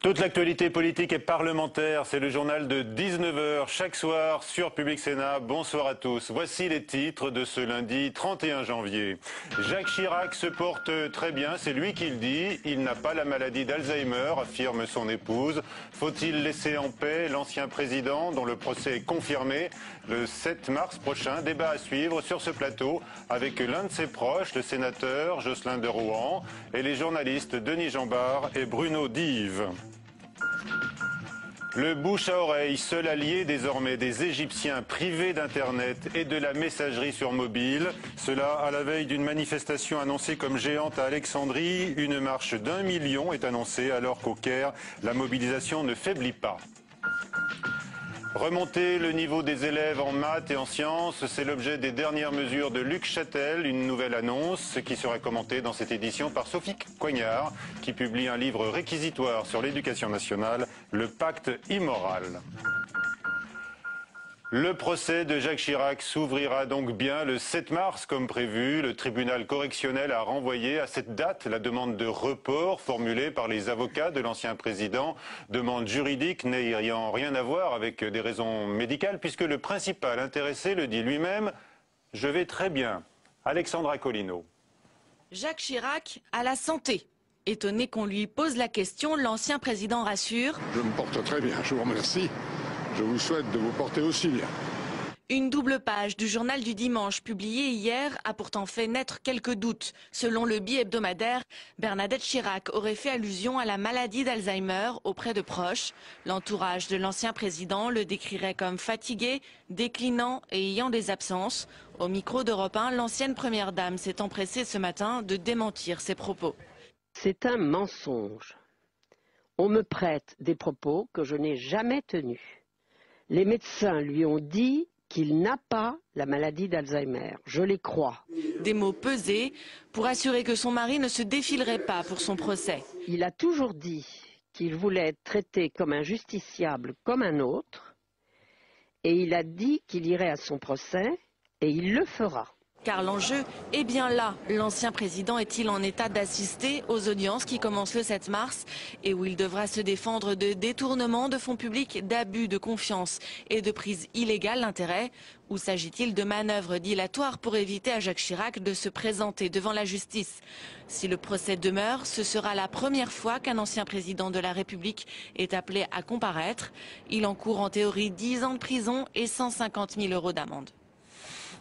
Toute l'actualité politique et parlementaire, c'est le journal de 19h chaque soir sur Public Sénat. Bonsoir à tous. Voici les titres de ce lundi 31 janvier. Jacques Chirac se porte très bien, c'est lui qui le dit. Il n'a pas la maladie d'Alzheimer, affirme son épouse. Faut-il laisser en paix l'ancien président dont le procès est confirmé le 7 mars prochain? Débat à suivre sur ce plateau avec l'un de ses proches, le sénateur Josselin de Rohan, et les journalistes Denis Jambard et Bruno Dive. Le bouche à oreille, seul allié désormais des Égyptiens privés d'Internet et de la messagerie sur mobile. Cela à la veille d'une manifestation annoncée comme géante à Alexandrie. Une marche d'1 million est annoncée alors qu'au Caire, la mobilisation ne faiblit pas. Remonter le niveau des élèves en maths et en sciences, c'est l'objet des dernières mesures de Luc Châtel, une nouvelle annonce qui sera commentée dans cette édition par Sophie Coignard, qui publie un livre réquisitoire sur l'éducation nationale, Le Pacte immoral. Le procès de Jacques Chirac s'ouvrira donc bien le 7 mars comme prévu. Le tribunal correctionnel a renvoyé à cette date la demande de report formulée par les avocats de l'ancien président. Demande juridique n'ayant rien à voir avec des raisons médicales puisque le principal intéressé le dit lui-même « Je vais très bien ». Alexandra Colino. Jacques Chirac a la santé. Étonné qu'on lui pose la question, l'ancien président rassure. Je me porte très bien, je vous remercie. Je vous souhaite de vous porter aussi bien. Une double page du journal du dimanche publiée hier a pourtant fait naître quelques doutes. Selon le bi-hebdomadaire, Bernadette Chirac aurait fait allusion à la maladie d'Alzheimer auprès de proches. L'entourage de l'ancien président le décrirait comme fatigué, déclinant et ayant des absences. Au micro d'Europe 1, l'ancienne première dame s'est empressée ce matin de démentir ses propos. C'est un mensonge. On me prête des propos que je n'ai jamais tenus. Les médecins lui ont dit qu'il n'a pas la maladie d'Alzheimer. Je les crois. Des mots pesés pour assurer que son mari ne se défilerait pas pour son procès. Il a toujours dit qu'il voulait être traité comme un justiciable comme un autre. Et il a dit qu'il irait à son procès et il le fera. Car l'enjeu est bien là. L'ancien président est-il en état d'assister aux audiences qui commencent le 7 mars et où il devra se défendre de détournement de fonds publics, d'abus de confiance et de prise illégale d'intérêt? Ou s'agit-il de manœuvres dilatoires pour éviter à Jacques Chirac de se présenter devant la justice? Si le procès demeure, ce sera la première fois qu'un ancien président de la République est appelé à comparaître. Il encourt en théorie 10 ans de prison et 150 000 € d'amende.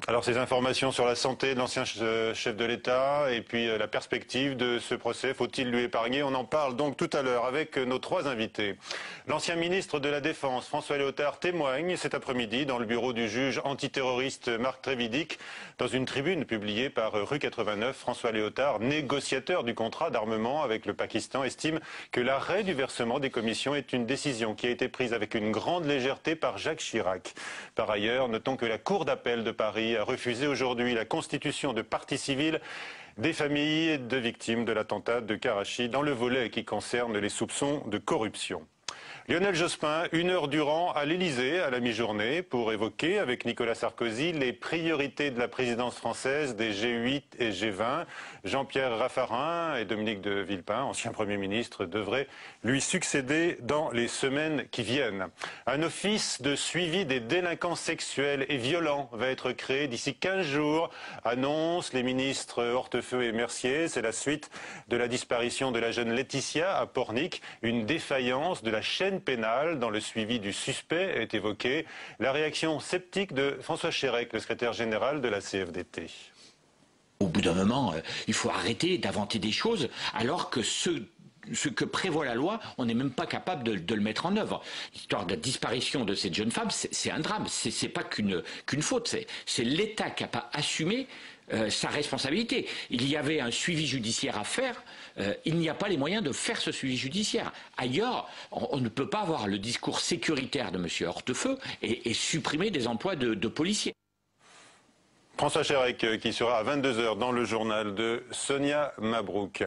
Alors ces informations sur la santé de l'ancien chef de l'État et puis la perspective de ce procès, faut-il lui épargner? On en parle donc tout à l'heure avec nos trois invités. L'ancien ministre de la Défense, François Léotard, témoigne cet après-midi dans le bureau du juge antiterroriste Marc Trévidic. Dans une tribune publiée par Rue 89, François Léotard, négociateur du contrat d'armement avec le Pakistan, estime que l'arrêt du versement des commissions est une décision qui a été prise avec une grande légèreté par Jacques Chirac. Par ailleurs, notons que la Cour d'appel de Paris a refusé aujourd'hui la constitution de partie civile des familles de victimes de l'attentat de Karachi dans le volet qui concerne les soupçons de corruption. Lionel Jospin, 1 heure durant à l'Élysée à la mi-journée pour évoquer avec Nicolas Sarkozy les priorités de la présidence française des G8 et G20. Jean-Pierre Raffarin et Dominique de Villepin, ancien Premier ministre, devraient lui succéder dans les semaines qui viennent. Un office de suivi des délinquants sexuels et violents va être créé d'ici 15 jours, annoncent les ministres Hortefeux et Mercier. C'est la suite de la disparition de la jeune Laetitia à Pornic, une défaillance de la chaîne pénale dans le suivi du suspect est évoquée. La réaction sceptique de François Chérec, le secrétaire général de la CFDT. Au bout d'un moment, il faut arrêter d'inventer des choses alors que ce que prévoit la loi, on n'est même pas capable de le mettre en œuvre. L'histoire de la disparition de cette jeune femme, c'est un drame. C'est pas qu'une faute. C'est l'État qui n'a pas assumé sa responsabilité. Il y avait un suivi judiciaire à faire. Il n'y a pas les moyens de faire ce suivi judiciaire. Ailleurs, on ne peut pas avoir le discours sécuritaire de M. Hortefeux et supprimer des emplois de policiers. François Chérec qui sera à 22h dans le journal de Sonia Mabrouk.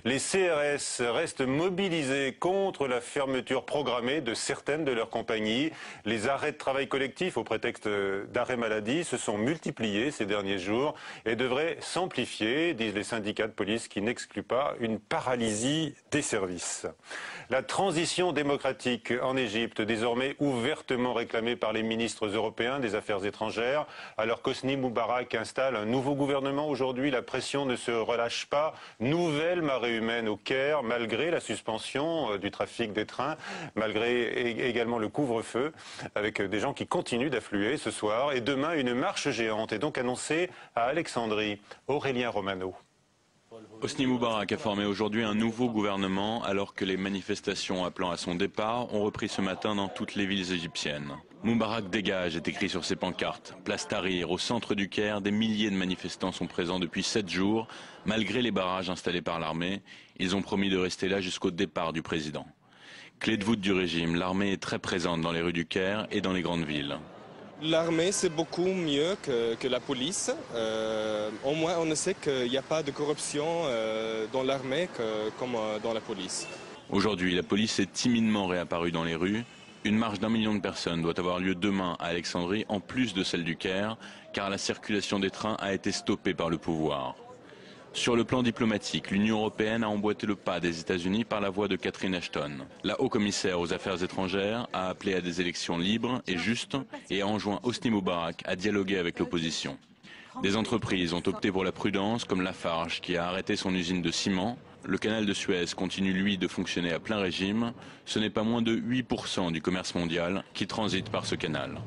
Les CRS restent mobilisés contre la fermeture programmée de certaines de leurs compagnies. Les arrêts de travail collectifs au prétexte d'arrêt maladie se sont multipliés ces derniers jours et devraient s'amplifier, disent les syndicats de police qui n'excluent pas une paralysie des services. La transition démocratique en Égypte, désormais ouvertement réclamée par les ministres européens des Affaires étrangères, alors qu'Hosni Moubarak installe un nouveau gouvernement. Aujourd'hui, la pression ne se relâche pas. Nouvelle marée humaine au Caire, malgré la suspension du trafic des trains, malgré également le couvre-feu, avec des gens qui continuent d'affluer ce soir. Et demain, une marche géante est donc annoncée à Alexandrie. Aurélien Romano. Hosni Moubarak a formé aujourd'hui un nouveau gouvernement alors que les manifestations appelant à son départ ont repris ce matin dans toutes les villes égyptiennes. Moubarak dégage est écrit sur ses pancartes. Place Tahrir, au centre du Caire, des milliers de manifestants sont présents depuis 7 jours. Malgré les barrages installés par l'armée, ils ont promis de rester là jusqu'au départ du président. Clé de voûte du régime, l'armée est très présente dans les rues du Caire et dans les grandes villes. L'armée, c'est beaucoup mieux que la police. Au moins, on sait qu'il n'y a pas de corruption dans l'armée comme dans la police. Aujourd'hui, la police est timidement réapparue dans les rues. Une marche d'1 million de personnes doit avoir lieu demain à Alexandrie, en plus de celle du Caire, car la circulation des trains a été stoppée par le pouvoir. Sur le plan diplomatique, l'Union européenne a emboîté le pas des États-Unis par la voix de Catherine Ashton. La haut-commissaire aux affaires étrangères a appelé à des élections libres et justes et a enjoint Hosni Moubarak à dialoguer avec l'opposition. Des entreprises ont opté pour la prudence, comme Lafarge qui a arrêté son usine de ciment. Le canal de Suez continue, lui, de fonctionner à plein régime. Ce n'est pas moins de 8% du commerce mondial qui transite par ce canal.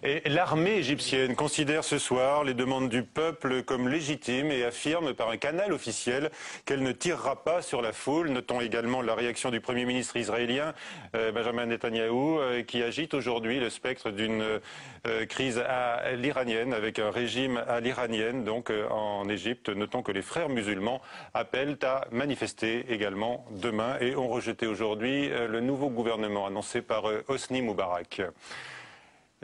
Et l'armée égyptienne considère ce soir les demandes du peuple comme légitimes et affirme par un canal officiel qu'elle ne tirera pas sur la foule. Notons également la réaction du Premier ministre israélien, Benjamin Netanyahou, qui agite aujourd'hui le spectre d'une crise à l'iranienne, avec un régime à l'iranienne, donc en Égypte. Notons que les frères musulmans appellent à manifester également demain et ont rejeté aujourd'hui le nouveau gouvernement annoncé par Hosni Moubarak.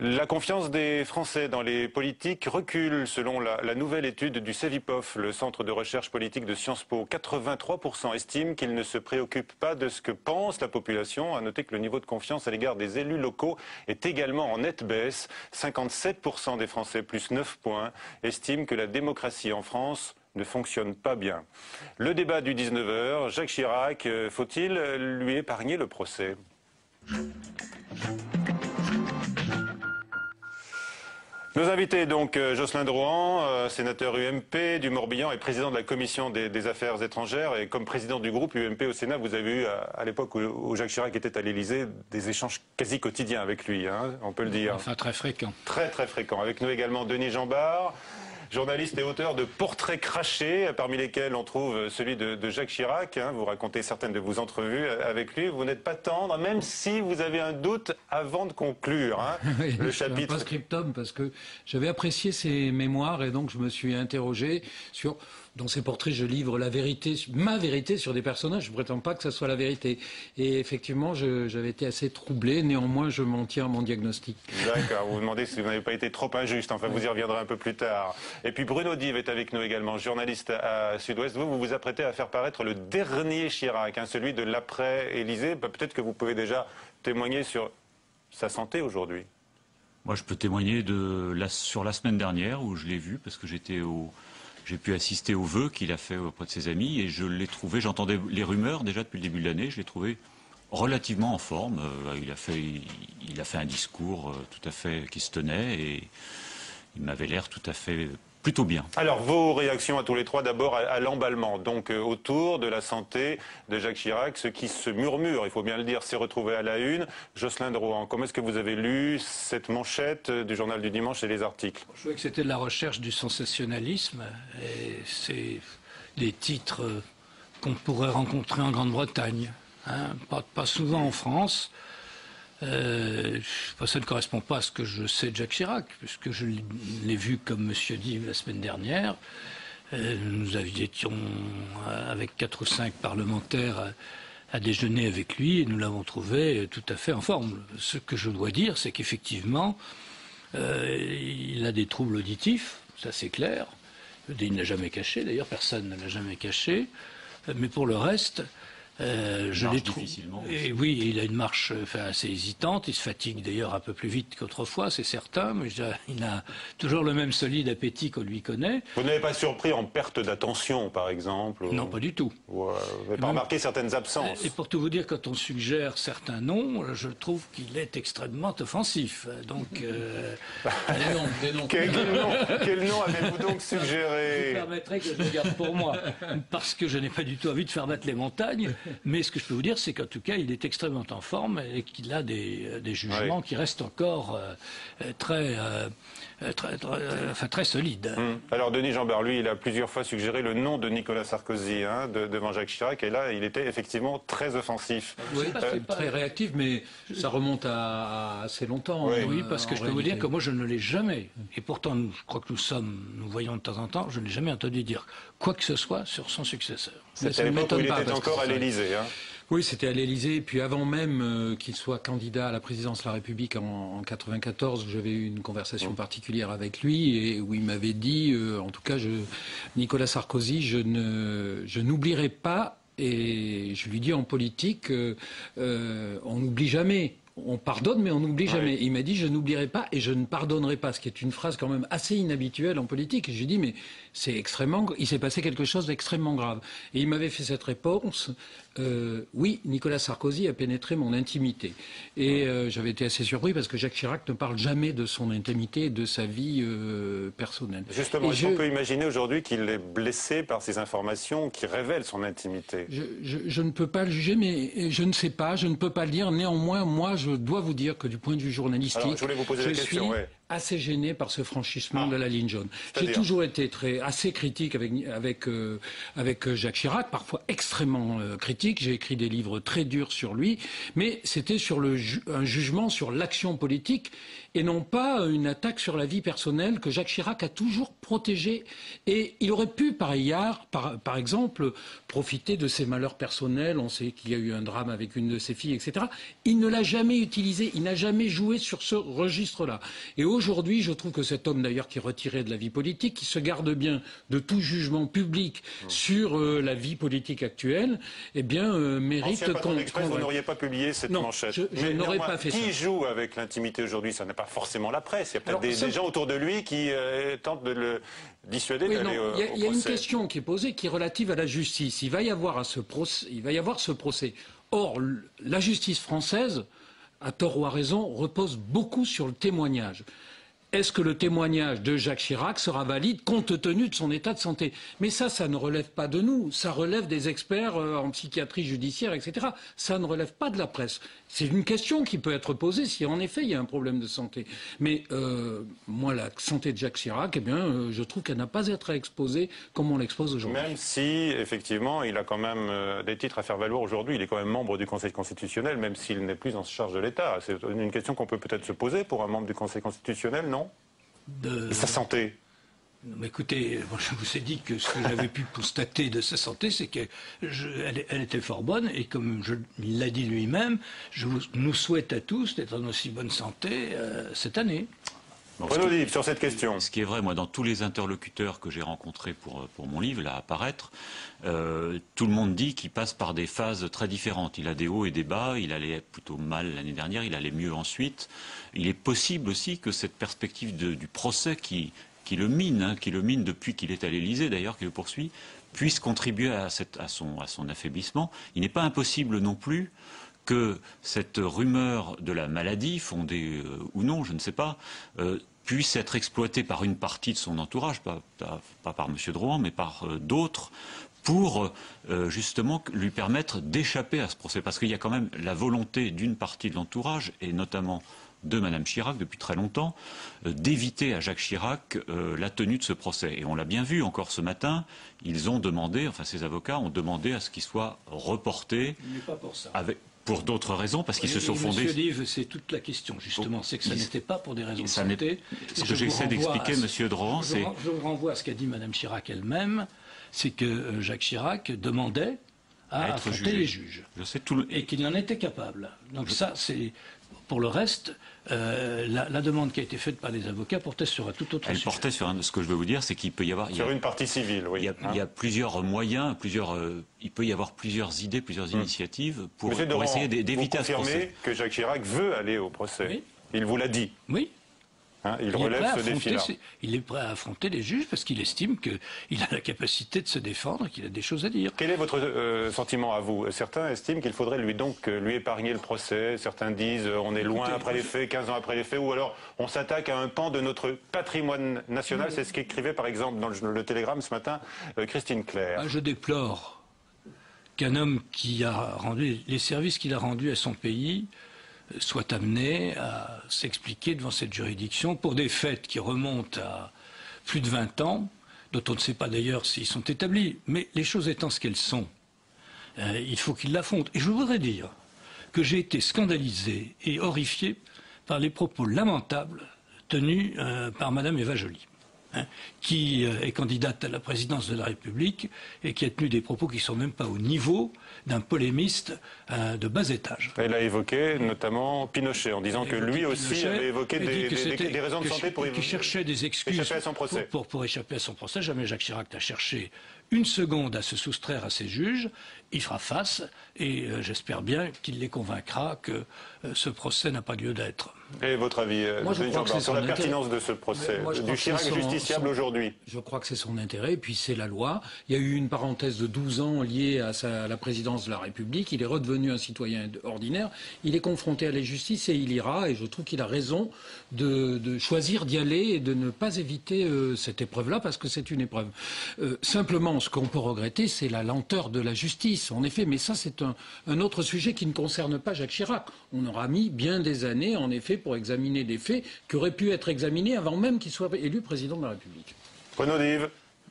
La confiance des Français dans les politiques recule selon la nouvelle étude du CEVIPOF, le centre de recherche politique de Sciences Po. 83% estiment qu'ils ne se préoccupent pas de ce que pense la population. À noter que le niveau de confiance à l'égard des élus locaux est également en nette baisse. 57% des Français, plus 9 points, estiment que la démocratie en France ne fonctionne pas bien. Le débat du 19h, Jacques Chirac, faut-il lui épargner le procès ? Nos invités, donc, Josselin Drouin, sénateur UMP du Morbihan et président de la commission des affaires étrangères. Et comme président du groupe UMP au Sénat, vous avez eu, à l'époque où Jacques Chirac était à l'Élysée, des échanges quasi quotidiens avec lui, hein, on peut le dire. Enfin, très fréquent. Très, très fréquent. Avec nous également Denis Jambard, journaliste et auteur de portraits crachés, parmi lesquels on trouve celui de Jacques Chirac. Hein, vous racontez certaines de vos entrevues avec lui. Vous n'êtes pas tendre, même si vous avez un doute avant de conclure hein, oui, le chapitre. Un post-scriptum, parce que j'avais apprécié ses mémoires et donc je me suis interrogé sur... Dans ces portraits, je livre la vérité, ma vérité sur des personnages. Je ne prétends pas que ça soit la vérité. Et effectivement, j'avais été assez troublé. Néanmoins, je m'en tiens à mon diagnostic. D'accord. Vous vous demandez si vous n'avez pas été trop injuste. Enfin, vous y reviendrez un peu plus tard. Et puis Bruno Dive est avec nous également, journaliste à Sud-Ouest. Vous vous apprêtez à faire paraître le dernier Chirac, hein, celui de l'après-Élysée. Peut-être que vous pouvez déjà témoigner sur sa santé aujourd'hui. Moi, je peux témoigner sur la semaine dernière où je l'ai vu parce que j'ai pu assister aux vœux qu'il a fait auprès de ses amis et je l'ai trouvé, j'entendais les rumeurs déjà depuis le début de l'année, je l'ai trouvé relativement en forme. Il a fait un discours tout à fait qui se tenait et il m'avait l'air tout à fait plutôt bien. Alors, vos réactions à tous les trois, d'abord à l'emballement, donc autour de la santé de Jacques Chirac, ce qui se murmure, il faut bien le dire, s'est retrouvé à la une. Josselin Drouin, comment est-ce que vous avez lu cette manchette du journal du dimanche et les articles? Je trouvais que c'était de la recherche du sensationnalisme, et c'est des titres qu'on pourrait rencontrer en Grande-Bretagne, hein, pas souvent en France. Ça ne correspond pas à ce que je sais de Jacques Chirac, puisque je l'ai vu comme Monsieur Dive la semaine dernière. Nous étions avec 4 ou 5 parlementaires à déjeuner avec lui et nous l'avons trouvé tout à fait en forme. Ce que je dois dire, c'est qu'effectivement, Il a des troubles auditifs, ça c'est clair. Il ne l'a jamais caché, d'ailleurs, personne ne l'a jamais caché. Mais pour le reste, je l'ai trouvé. Et oui, il a une marche assez hésitante. Il se fatigue d'ailleurs un peu plus vite qu'autrefois, c'est certain. Mais il a toujours le même solide appétit qu'on lui connaît. Vous n'avez pas surpris en perte d'attention, par exemple? Non, pas du tout. Vous n'avez pas remarqué certaines absences? Et pour tout vous dire, quand on suggère certains noms, je trouve qu'il est extrêmement offensif. Donc, des noms. Quel nom avez-vous donc suggéré? Je vous permettrai que je le garde pour moi, parce que je n'ai pas du tout envie de faire battre les montagnes. Mais ce que je peux vous dire, c'est qu'en tout cas, il est extrêmement en forme et qu'il a des jugements qui restent encore très solides. Alors, Denis Jeanbart, lui, il a plusieurs fois suggéré le nom de Nicolas Sarkozy devant Jacques Chirac, et là, il était effectivement très offensif. Oui, c'est très réactif, mais ça remonte à assez longtemps. Oui, parce que je peux vous dire que moi, je ne l'ai jamais, et pourtant, je crois que nous voyons de temps en temps, je ne l'ai jamais entendu dire quoi que ce soit sur son successeur. C'était à l'époque où il était encore à l'Élysée. Oui, c'était à l'Élysée. Puis avant même qu'il soit candidat à la présidence de la République en 1994, j'avais eu une conversation particulière avec lui et où il m'avait dit, en tout cas, Nicolas Sarkozy, je n'oublierai pas. Et je lui dis en politique, on n'oublie jamais. On pardonne, mais on n'oublie jamais. Il m'a dit, je n'oublierai pas et je ne pardonnerai pas, ce qui est une phrase quand même assez inhabituelle en politique. Et je lui ai dit, mais c'est il s'est passé quelque chose d'extrêmement grave. Et il m'avait fait cette réponse, oui, Nicolas Sarkozy a pénétré mon intimité. Et j'avais été assez surpris parce que Jacques Chirac ne parle jamais de son intimité et de sa vie personnelle. Justement, est-ce qu'on peut imaginer aujourd'hui qu'il est blessé par ces informations qui révèlent son intimité? Je ne peux pas le juger, mais je ne sais pas, je ne peux pas le dire. Néanmoins, moi, je dois vous dire que du point de vue journalistique, alors, je voulais vous poser la question, suis assez gêné par ce franchissement de la ligne jaune. J'ai toujours été assez critique avec Jacques Chirac, parfois extrêmement critique. J'ai écrit des livres très durs sur lui, mais c'était sur un jugement sur l'action politique et non pas une attaque sur la vie personnelle que Jacques Chirac a toujours protégée. Et il aurait pu, par ailleurs, par exemple, profiter de ses malheurs personnels. On sait qu'il y a eu un drame avec une de ses filles, etc. Il ne l'a jamais utilisé, il n'a jamais joué sur ce registre-là. Et aujourd'hui, je trouve que cet homme, d'ailleurs, qui est retiré de la vie politique, qui se garde bien de tout jugement public sur la vie politique actuelle, eh bien, mérite qu'on... Vous n'auriez pas publié cette manchette. Je n'aurais pas fait ça. Qui joue avec l'intimité aujourd'hui? Ça n'est pas forcément la presse. Il y a peut-être des gens autour de lui qui tentent de le dissuader d'aller au procès. Il y a une question qui est posée qui est relative à la justice. Il va y avoir ce procès. Or, la justice française, à tort ou à raison, repose beaucoup sur le témoignage. Est-ce que le témoignage de Jacques Chirac sera valide compte tenu de son état de santé? Mais ça ne relève pas de nous. Ça relève des experts en psychiatrie judiciaire, etc. Ça ne relève pas de la presse. C'est une question qui peut être posée si en effet il y a un problème de santé. Mais moi, la santé de Jacques Chirac, eh bien, je trouve qu'elle n'a pas à être exposée comme on l'expose aujourd'hui. Même si, effectivement, il a quand même des titres à faire valoir aujourd'hui. Il est quand même membre du Conseil constitutionnel, même s'il n'est plus en charge de l'État. C'est une question qu'on peut peut-être se poser pour un membre du Conseil constitutionnel, non? Sa santé. Mais écoutez, je vous ai dit que ce que j'avais pu constater de sa santé, c'est qu'elle était fort bonne, et comme il l'a dit lui-même, je nous souhaite à tous d'être en aussi bonne santé cette année. Renaud, sur cette question. Ce qui est vrai, moi, dans tous les interlocuteurs que j'ai rencontrés pour mon livre, là, à paraître, tout le monde dit qu'il passe par des phases très différentes. Il a des hauts et des bas, il allait plutôt mal l'année dernière, il allait mieux ensuite. Il est possible aussi que cette perspective du procès qui le mine depuis qu'il est à l'Élysée, d'ailleurs, qui le poursuit, puisse contribuer à son affaiblissement. Il n'est pas impossible non plus que cette rumeur de la maladie, fondée ou non, je ne sais pas, puisse être exploitée par une partie de son entourage, pas par M. Drouhan, mais par d'autres, pour justement lui permettre d'échapper à ce procès. Parce qu'il y a quand même la volonté d'une partie de l'entourage, et notamment de Mme Chirac depuis très longtemps, d'éviter à Jacques Chirac la tenue de ce procès. Et on l'a bien vu encore ce matin, ils ont demandé, enfin ses avocats ont demandé à ce qu'il soit reporté. Il n'est pas pour ça. Pour d'autres raisons, parce qu'ils se sont fondés... Monsieur Live, c'est toute la question, justement. C'est que ça n'était pas pour des raisons de santé. Ce que j'essaie d'expliquer, Monsieur Drouhan, c'est... Je vous renvoie à ce qu'a dit Mme Chirac elle-même, c'est que Jacques Chirac demandait à affronter les juges. Je sais et qu'il en était capable. Donc ça, c'est... Pour le reste, la demande qui a été faite par les avocats portait sur un tout autre sujet. Elle portait sur ce que je veux vous dire, c'est qu'il peut y avoir... Sur une partie civile, oui. Il y a plusieurs moyens, il peut y avoir plusieurs idées, plusieurs initiatives pour essayer d'éviter ce procès. Vous confirmez que Jacques Chirac veut aller au procès? Oui. Il vous l'a dit? Oui. Hein, il relève ce défi-là. Il est prêt à affronter les juges parce qu'il estime qu'il a la capacité de se défendre, qu'il a des choses à dire. Quel est votre sentiment à vous? Certains estiment qu'il faudrait lui épargner le procès. Certains disent on est loin après les faits, 15 ans après les faits, ou alors on s'attaque à un pan de notre patrimoine national. C'est ce qu'écrivait par exemple dans le Télégramme ce matin Christine Claire. Je déplore qu'un homme qui a rendu les services qu'il a rendus à son pays soit amené à s'expliquer devant cette juridiction pour des faits qui remontent à plus de 20 ans, dont on ne sait pas d'ailleurs s'ils sont établis. Mais les choses étant ce qu'elles sont, il faut qu'il l'affronte. Et je voudrais dire que j'ai été scandalisé et horrifié par les propos lamentables tenus par Madame Eva Joly, qui est candidate à la présidence de la République et qui a tenu des propos qui ne sont même pas au niveau d'un polémiste de bas étage. Elle a évoqué notamment Pinochet en disant que lui aussi avait évoqué des raisons de santé pour qui cherchait des excuses échapper à son procès. Pour échapper à son procès. Jamais Jacques Chirac n'a cherché une seconde à se soustraire à ses juges. Il fera face et j'espère bien qu'il les convaincra que ce procès n'a pas lieu d'être. Et votre avis, sur la pertinence de ce procès, du Chirac justiciable aujourd'hui? Je crois que c'est son intérêt, puis c'est la loi. Il y a eu une parenthèse de 12 ans liée à la présidence de la République. Il est redevenu un citoyen ordinaire. Il est confronté à la justice et il ira. Et je trouve qu'il a raison de choisir d'y aller et de ne pas éviter cette épreuve-là, parce que c'est une épreuve. Simplement, ce qu'on peut regretter, c'est la lenteur de la justice, en effet. Mais ça, c'est un autre sujet qui ne concerne pas Jacques Chirac. On aura mis bien des années, en effet, pour examiner des faits qui auraient pu être examinés avant même qu'il soit élu président de la République. Renaud Dive.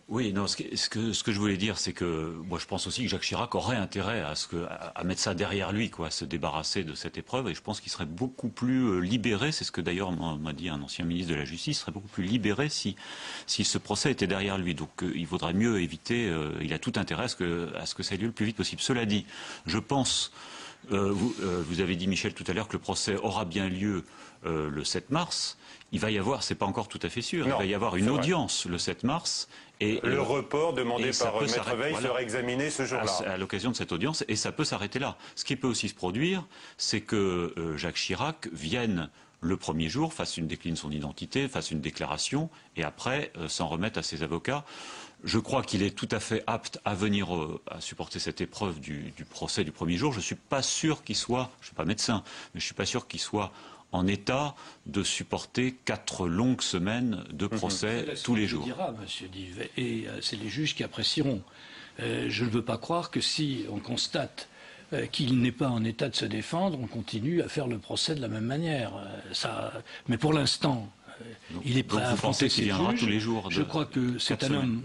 Oui, non, ce que je voulais dire, c'est que moi je pense aussi que Jacques Chirac aurait intérêt à mettre ça derrière lui, à se débarrasser de cette épreuve, et je pense qu'il serait beaucoup plus libéré, c'est ce que d'ailleurs m'a dit un ancien ministre de la Justice, serait beaucoup plus libéré si ce procès était derrière lui. Donc il vaudrait mieux éviter, il a tout intérêt à ce que ça ait lieu le plus vite possible. Cela dit, je pense, vous avez dit Michel tout à l'heure que le procès aura bien lieu le 7 mars. Il va y avoir, c'est pas encore tout à fait sûr, il va y avoir une audience le 7 mars. Et le report demandé par Maître Veil sera examiné ce jour-là. À l'occasion de cette audience, et ça peut s'arrêter là. Ce qui peut aussi se produire, c'est que Jacques Chirac vienne le premier jour, décline son identité, fasse une déclaration, et après s'en remette à ses avocats. Je crois qu'il est tout à fait apte à venir à supporter cette épreuve du procès du premier jour. Je ne suis pas sûr qu'il soit, je ne suis pas médecin, mais je ne suis pas sûr qu'il soit en état de supporter 4 longues semaines de procès tous les jours. Dira, monsieur Dive, et c'est les juges qui apprécieront. Je ne veux pas croire que si on constate qu'il n'est pas en état de se défendre, on continue à faire le procès de la même manière. Mais pour l'instant, il est prêt à affronter ses juges. Tous les jours je crois que c'est un homme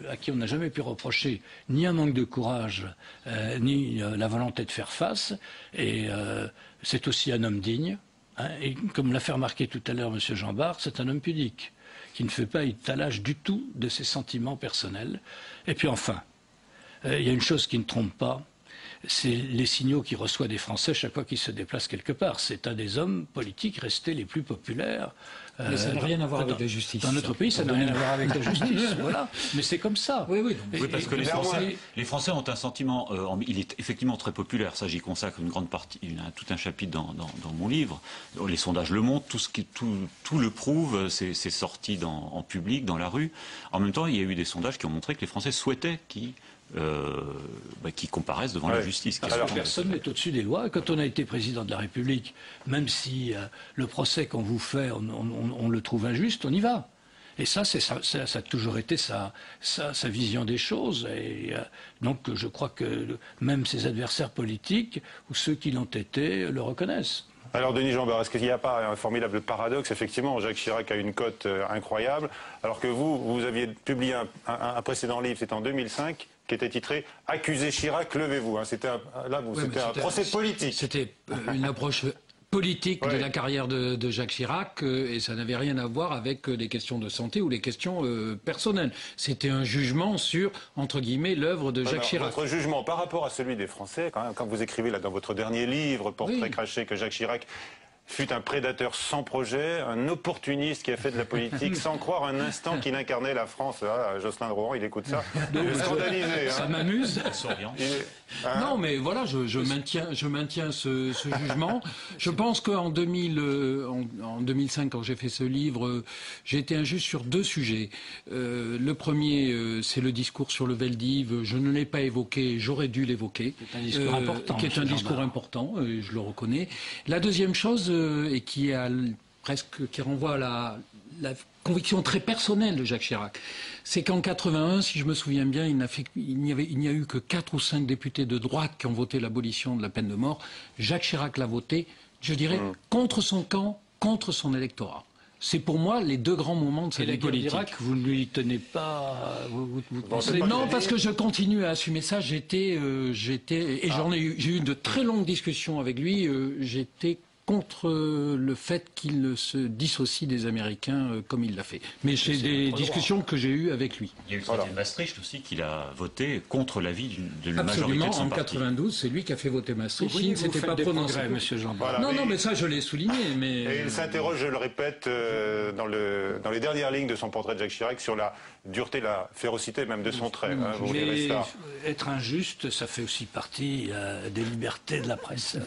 à qui on n'a jamais pu reprocher ni un manque de courage, ni la volonté de faire face. Et c'est aussi un homme digne. Et comme l'a fait remarquer tout à l'heure M. Jean Bart, c'est un homme pudique, qui ne fait pas étalage du tout de ses sentiments personnels. Et puis enfin, il y a une chose qui ne trompe pas, c'est les signaux qu'il reçoit des Français chaque fois qu'il se déplace quelque part. C'est un des hommes politiques restés les plus populaires. Mais ça n'a rien à voir avec la justice. Dans notre pays, ça n'a rien à voir avec la justice. Voilà. Mais c'est comme ça. Oui, parce que les Français ont un sentiment. Il est effectivement très populaire. Ça, j'y consacre une grande partie. Il y a tout un chapitre dans mon livre. Les sondages le montrent. Tout le prouve. C'est sorti en public, dans la rue. En même temps, il y a eu des sondages qui ont montré que les Français souhaitaient qui comparaissent devant la justice. Alors, personne n'est au-dessus des lois. Quand on a été président de la République, même si le procès qu'on vous fait, on le trouve injuste, on y va. Et ça a toujours été sa vision des choses. Et donc, je crois que même ses adversaires politiques, ou ceux qui l'ont été, le reconnaissent. Alors Denis Jean-Bart, est-ce qu'il n'y a pas un formidable paradoxe? Effectivement, Jacques Chirac a une cote incroyable, alors que vous aviez publié un précédent livre, c'était en 2005, qui était titré « Accusez Chirac, levez-vous ». C'était un procès politique. C'était une approche politique de la carrière de Jacques Chirac, et ça n'avait rien à voir avec les questions de santé ou les questions personnelles. C'était un jugement sur, entre guillemets, l'œuvre de Jacques Chirac. Votre jugement par rapport à celui des Français, quand vous écrivez là dans votre dernier livre, Portrait craché, que Jacques Chirac fut un prédateur sans projet, un opportuniste qui a fait de la politique sans croire un instant qu'il incarnait la France. Ah, Jocelyn de Rohan, il écoute ça. Il est scandalisé. Ça m'amuse. Non, mais voilà, je maintiens ce jugement. Je pense qu'en 2005, quand j'ai fait ce livre, j'ai été injuste sur deux sujets. Le premier, c'est le discours sur le Veldiv. Je ne l'ai pas évoqué, j'aurais dû l'évoquer. C'est un discours important. Qui est un discours important, je le reconnais. La deuxième chose, et qui renvoie à la conviction très personnelle de Jacques Chirac, c'est qu'en 81, si je me souviens bien, il n'y a eu que 4 ou 5 députés de droite qui ont voté l'abolition de la peine de mort. Jacques Chirac l'a voté, je dirais, contre son camp, contre son électorat. C'est pour moi les deux grands moments de sa vie politique. Vous ne lui tenez pas... Non, parce que je continue à assumer ça. J'ai eu de très longues discussions avec lui. J'étais contre le fait qu'il se dissocie des Américains comme il l'a fait. Mais c'est des discussions que j'ai eues avec lui. Il y a eu le traité de Maastricht aussi qu'il a voté contre l'avis de la majorité Absolument, de son en parti. 92, c'est lui qui a fait voter Maastricht. Oui, il ne s'était pas prononcé. Monsieur Jean. Voilà, non, mais ça je l'ai souligné. Mais... Et il s'interroge, je le répète, dans les dernières lignes de son portrait de Jacques Chirac sur la dureté, la férocité même de son trait. Hein, vous verrez ça. Être injuste, ça fait aussi partie des libertés de la presse.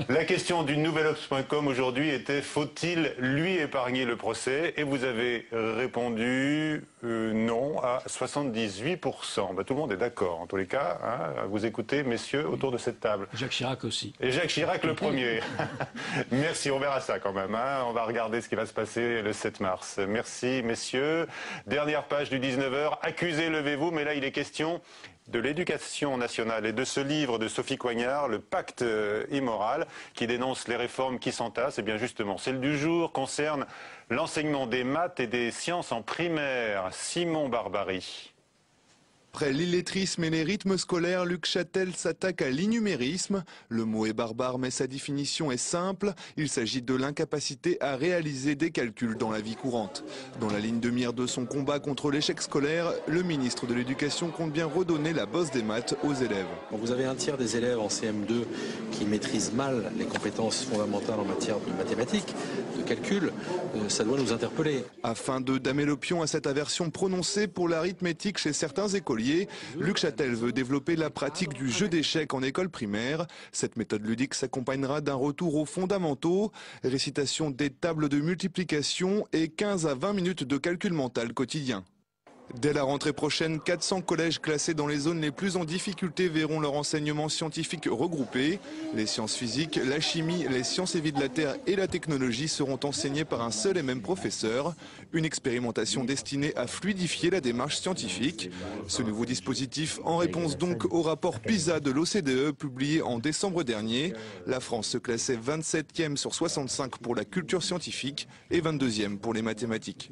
La question du nouvelobs.com aujourd'hui était: faut-il lui épargner le procès? Et vous avez répondu non à 78%. Bah, tout le monde est d'accord en tous les cas. Hein, vous écoutez, messieurs, autour de cette table. Jacques Chirac aussi. Et Jacques Chirac le premier. Merci, on verra ça quand même. Hein. On va regarder ce qui va se passer le 7 mars. Merci, messieurs. Dernière page du 19h. Accusez, levez-vous. Mais là, il est question de l'éducation nationale et de ce livre de Sophie Coignard, Le Pacte immoral, qui dénonce les réformes qui s'entassent. Et bien justement, celle du jour concerne l'enseignement des maths et des sciences en primaire. Simon Barbarie. Après l'illettrisme et les rythmes scolaires, Luc Châtel s'attaque à l'innumérisme. Le mot est barbare, mais sa définition est simple. Il s'agit de l'incapacité à réaliser des calculs dans la vie courante. Dans la ligne de mire de son combat contre l'échec scolaire, le ministre de l'Éducation compte bien redonner la bosse des maths aux élèves. Vous avez un tiers des élèves en CM2 qui maîtrisent mal les compétences fondamentales en matière de mathématiques, de calcul. Ça doit nous interpeller. Afin de damer le pion à cette aversion prononcée pour l'arithmétique chez certains écoliers, Luc Châtel veut développer la pratique du jeu d'échecs en école primaire. Cette méthode ludique s'accompagnera d'un retour aux fondamentaux, récitation des tables de multiplication et 15 à 20 minutes de calcul mental quotidien. Dès la rentrée prochaine, 400 collèges classés dans les zones les plus en difficulté verront leur enseignement scientifique regroupé. Les sciences physiques, la chimie, les sciences et vie de la Terre et la technologie seront enseignées par un seul et même professeur. Une expérimentation destinée à fluidifier la démarche scientifique. Ce nouveau dispositif en réponse donc au rapport PISA de l'OCDE publié en décembre dernier. La France se classait 27e sur 65 pour la culture scientifique et 22e pour les mathématiques.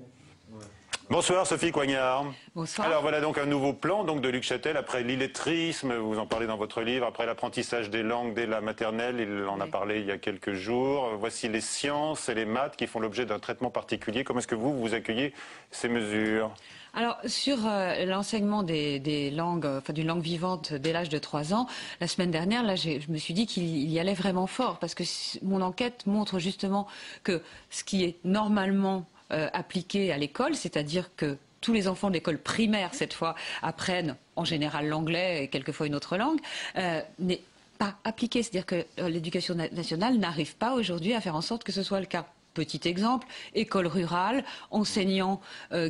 Bonsoir Sophie Coignard. Bonsoir. Alors voilà donc un nouveau plan donc de Luc Châtel après l'illettrisme, vous en parlez dans votre livre, après l'apprentissage des langues dès la maternelle, il en a parlé il y a quelques jours. Voici les sciences et les maths qui font l'objet d'un traitement particulier. Comment est-ce que vous accueillez ces mesures ? Alors, sur l'enseignement des langues, enfin d'une langue vivante dès l'âge de 3 ans, la semaine dernière, là, je me suis dit qu'il y allait vraiment fort, parce que mon enquête montre justement que ce qui est normalement appliqué à l'école, c'est-à-dire que tous les enfants de l'école primaire, cette fois, apprennent en général l'anglais et quelquefois une autre langue, n'est pas appliqué. C'est-à-dire que l'éducation nationale n'arrive pas aujourd'hui à faire en sorte que ce soit le cas. Petit exemple, école rurale, enseignant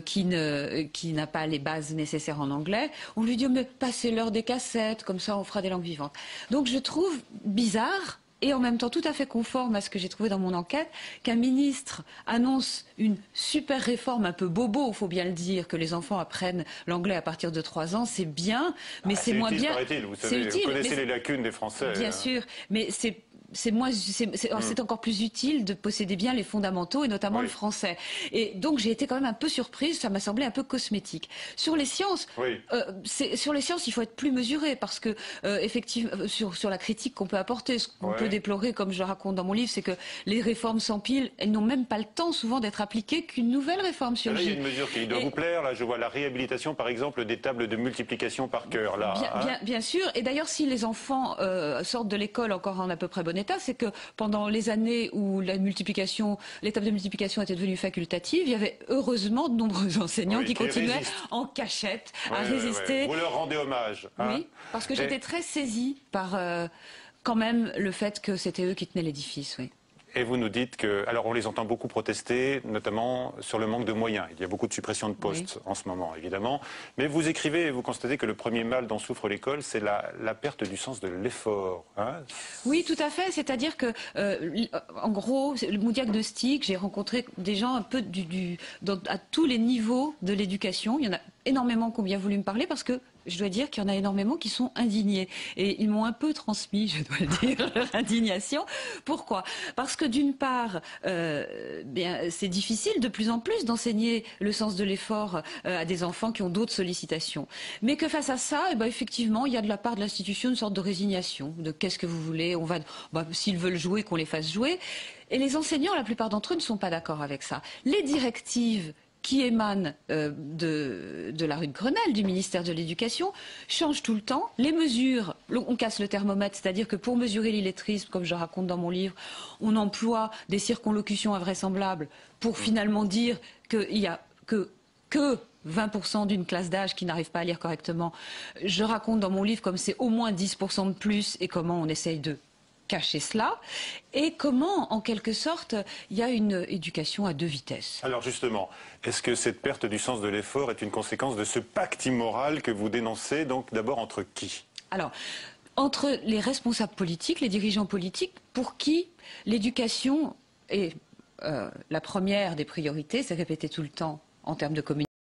qui n'a pas les bases nécessaires en anglais, on lui dit mais passez-leur des cassettes, comme ça on fera des langues vivantes. Donc je trouve bizarre et en même temps tout à fait conforme à ce que j'ai trouvé dans mon enquête, qu'un ministre annonce une super réforme un peu bobo, il faut bien le dire, que les enfants apprennent l'anglais à partir de 3 ans, c'est bien, mais c'est moins bien. Vous savez, vous connaissez les lacunes des Français. Bien sûr, mais c'est encore plus utile de posséder bien les fondamentaux et notamment le français. Et donc j'ai été quand même un peu surprise, ça m'a semblé un peu cosmétique. Sur les sciences, il faut être plus mesuré parce que effectivement sur la critique qu'on peut apporter, ce qu'on peut déplorer, comme je le raconte dans mon livre, c'est que les réformes s'empilent, elles n'ont même pas le temps souvent d'être appliquées qu'une nouvelle réforme surgit. Là, il y a une mesure qui doit vous plaire. Là, je vois la réhabilitation, par exemple, des tables de multiplication par cœur. Là, bien sûr. Et d'ailleurs, si les enfants sortent de l'école encore en à peu près bon état, État, c'est que pendant les années où l'étape de multiplication était devenue facultative, il y avait heureusement de nombreux enseignants qui continuaient en cachette à résister. Vous leur rendez hommage. Hein? Oui, parce que j'étais très saisie par quand même le fait que c'était eux qui tenaient l'édifice, oui. Et vous nous dites que, alors on les entend beaucoup protester, notamment sur le manque de moyens. Il y a beaucoup de suppressions de postes en ce moment, évidemment. Mais vous écrivez et vous constatez que le premier mal dont souffre l'école, c'est la perte du sens de l'effort. Hein? Oui, tout à fait. C'est-à-dire que, en gros, mon diagnostic, j'ai rencontré des gens un peu à tous les niveaux de l'éducation. Il y en a énormément qui ont bien voulu me parler parce que je dois dire qu'il y en a énormément qui sont indignés. Et ils m'ont un peu transmis, je dois le dire, leur indignation. Pourquoi? Parce que d'une part, c'est difficile de plus en plus d'enseigner le sens de l'effort à des enfants qui ont d'autres sollicitations. Mais que face à ça, effectivement, il y a de la part de l'institution une sorte de résignation. De qu'est-ce que vous voulez? S'ils veulent jouer, qu'on les fasse jouer. Et les enseignants, la plupart d'entre eux, ne sont pas d'accord avec ça. Les directives qui émanent de la rue de Grenelle, du ministère de l'Éducation, changent tout le temps. Les mesures, on casse le thermomètre, c'est-à-dire que pour mesurer l'illettrisme, comme je raconte dans mon livre, on emploie des circonlocutions invraisemblables pour finalement dire qu'il n'y a que 20% d'une classe d'âge qui n'arrive pas à lire correctement. Je raconte dans mon livre comme c'est au moins 10% de plus et comment on essaye de cacher cela, et comment, en quelque sorte, il y a une éducation à deux vitesses. Alors justement, est-ce que cette perte du sens de l'effort est une conséquence de ce pacte immoral que vous dénoncez, donc d'abord entre qui? Alors, entre les responsables politiques, les dirigeants politiques, pour qui l'éducation est la première des priorités, c'est répété tout le temps en termes de communication.